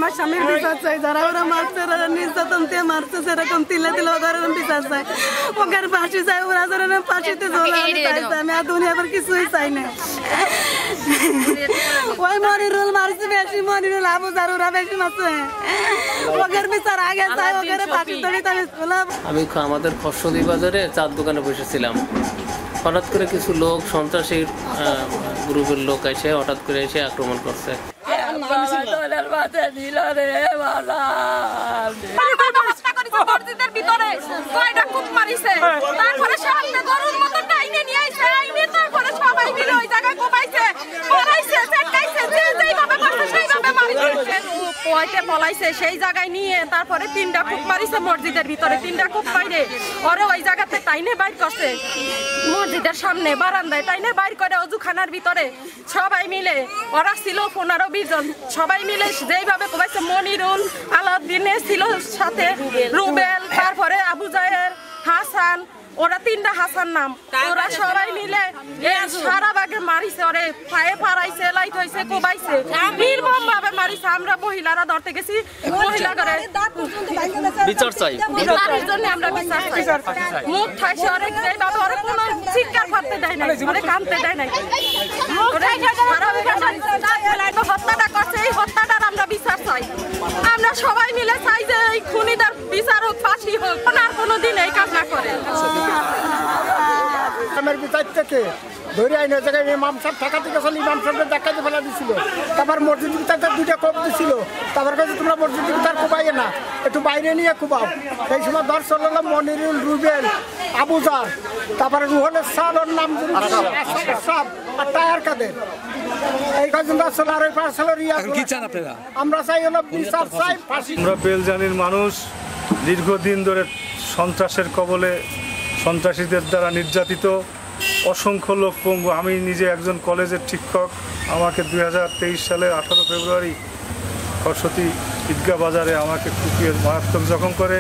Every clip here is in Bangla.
আমার স্বামীর বিচার চাই, যারা ওরা মারছে ওরা নির্যাতন দিয়ে মারছে সেরকম তিলে তিলে ওদের বিচার চাই, ওদের ফাঁসি চাই, ওরা যেন ফাঁসিতে ঝোলা আমি আর দুনিয়া আবার কিছুই চাই না। ওই মনিরুল মারছে বেশি, মনিরুল আবুজার ওরা বেশি মারছে, ওদের বিচার আগে চাই, ওদের ফাঁসি ধরিতে আমি ঝোলাম। আমি আমাদের ফসলি বাজারে চার দোকানে বসেছিলাম, হঠাৎ করে কিছু লোক সন্ত্রাসী গ্রুপের লোক এসে হঠাৎ করে এসে আক্রমণ করছে। পলাইছে সেই জায়গায় নিয়ে, তারপরে 3টা কূপ মারিছে মসজিদের ভিতরে, 3টা কূপ বাইরে ওরে ওই জায়গাতে টাইনে বাইর করছে, মসজিদের সামনে বারান্দায় টাইনে বাইর করে অজুখানার ভিতরে সবাই মিলে, ওরা ছিল 15-20 জন, সবাই মিলে যেইভাবে কোবাইছে। মনিরুল, আলাউদ্দিনের ছিল সাথে, রুবেল, তারপরে আবু জাহের, হাসান, ওরা 3টা হাসান নাম, ওরা সবাই মিলে সারা বাগে মারিছে, ওরে পায়ে পাড়াইছে, লাইট হয়েছে, কোবাইছে, নির্মম ভাবে মারিছে। আমরা মহিলারা ধরতে গেছি, মহিলা করে বিচার চাই, বিচারের জন্য আমরা বিচার চাই। মুখ ঠাইছে ওরে, এইভাবে ওরে কোনো চিৎকার করতে দেয় নাই, ওরে কাঁদতে দেয় নাই, হত্যাটা করছে, এই হত্যাটার আমরা বিচার চাই। আমরা সবাই মিলে চাই যে এই খুনিদের বিচার হোক, ফাঁসি হোক, আর কোনোদিন এই কাজ না করে। আমার বিচার থেকে ধরে আইনের জায়গায় ইমাম সাহেব ঠেকাতে গেছিল, ইমাম সাহেবের দেখাতে ফেলা দিছিল, তারপর মসজিদ ভিতরে 2টা কোপ দিছিল, তারপর কাছে তোমরা মসজিদ ভিতর কোবাই না, একটু বাইরে নিয়ে কোবাও। এই সময় ধর চলল মনিরুল, রুবেল, আবুজার, তারপরে রুহলের সাল, ওর নাম সব, আর টায়ার কাদের, এই কজন চলে। আর ওই পাশে আমরা চাই হলো বিচার চাই, ফাঁসি। আমরা বেলজানির মানুষ দীর্ঘদিন ধরে সন্ত্রাসের কবলে, সন্ত্রাসীদের দ্বারা নির্যাতিত, অসংখ্য লোক পঙ্গু। আমি নিজে একজন কলেজের শিক্ষক, আমাকে 2023 সালের 18 ফেব্রুয়ারি সরস্বতী ঈদগাহ বাজারে আমাকে কুপিয়ে মারাত্মক জখম করে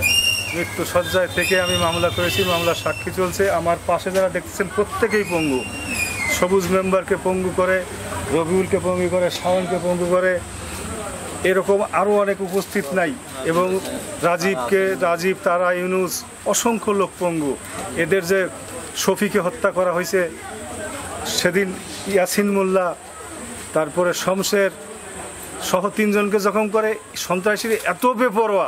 মৃত্যু সজ্জায় থেকে আমি মামলা করেছি, মামলার সাক্ষী চলছে। আমার পাশে যারা দেখতেছেন প্রত্যেকেই পঙ্গু, সবুজ মেম্বারকে পঙ্গু করে, রবিউলকে পঙ্গু করে, শাওনকে পঙ্গু করে, এরকম আরও অনেক উপস্থিত নাই, এবং রাজীব, তারা, ইউনুস, অসংখ্য লোক পঙ্গু। এদের যে শফিকে হত্যা করা হয়েছে সেদিন, ইয়াসিন মোল্লা, তারপরে শমশের সহ 3 জনকে জখম করে। সন্ত্রাসীরা এত বেপরোয়া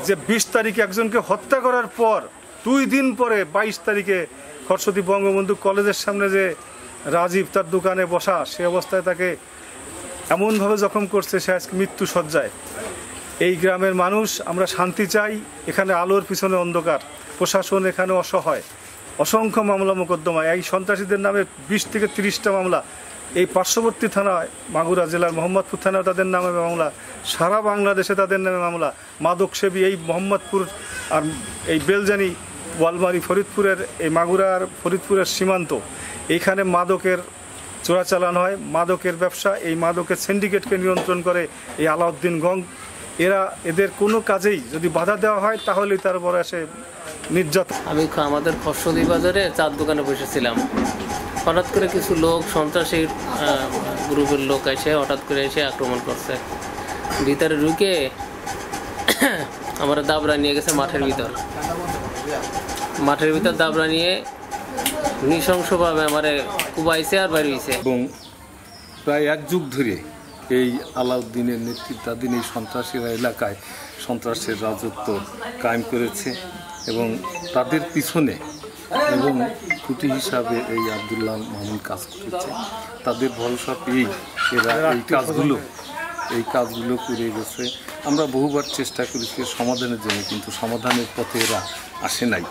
যে 20 তারিখে একজনকে হত্যা করার পর 2 দিন পরে 22 তারিখে সরস্বতী বঙ্গবন্ধু কলেজের সামনে যে রাজীব তার দোকানে বসা, সে অবস্থায় তাকে এমনভাবে জখম করছে সে আজকে মৃত্যু সজ্জায়। এই গ্রামের মানুষ, আমরা শান্তি চাই, এখানে আলোর পিছনে অন্ধকার, প্রশাসন এখানে অসহায়, অসংখ্য মামলা মোকদ্দমা, এই সন্ত্রাসীদের নামে 20 থেকে 30টা মামলা, এই পার্শ্ববর্তী থানায় মাগুরা জেলার মোহাম্মদপুর থানায় তাদের নামে মামলা, সারা বাংলাদেশে তাদের নামে মামলা। মাদক সেবী এই মোহাম্মদপুর আর এই বেলজানি, ওয়ালমারি, ফরিদপুরের, এই মাগুরা আর ফরিদপুরের সীমান্ত, এইখানে মাদকের চোরাচালান হয়, মাদকের ব্যবসা, এই মাদকের সিন্ডিকেটকে নিয়ন্ত্রণ করে এই আলাউদ্দিন গং। এদের কোনো কাজেই যদি বাধা দেওয়া হয় তাহলেই তার উপর আসে নির্যাতন। আমি আমাদের ফসলি বাজারে চার দোকানে বসেছিলাম, হঠাৎ করে কিছু লোক সন্ত্রাসী গ্রুপের লোক এসে হঠাৎ করে এসে আক্রমণ করছে। ভিতরে ঢুকে আমার দাবরা নিয়ে গেছে মাঠের ভিতর দাবরা নিয়ে নৃশংসভাবে আমারে কুবাইছে আর বাইরে হয়েছে। এবং প্রায় 1 যুগ ধরে এই আলাউদ্দিনের নেতৃত্বাধীন এই সন্ত্রাসীরা এলাকায় সন্ত্রাসের রাজত্ব কায়েম করেছে, এবং তাদের পিছনে এবং খুঁটি হিসাবে এই আব্দুল্লাহ মামুন কাজ করেছে। তাদের ভরসা পেয়েই এরা এই কাজগুলো করে গেছে। আমরা বহুবার চেষ্টা করেছি সমাধানের জন্য, কিন্তু সমাধানের পথে এরা আসে নাই।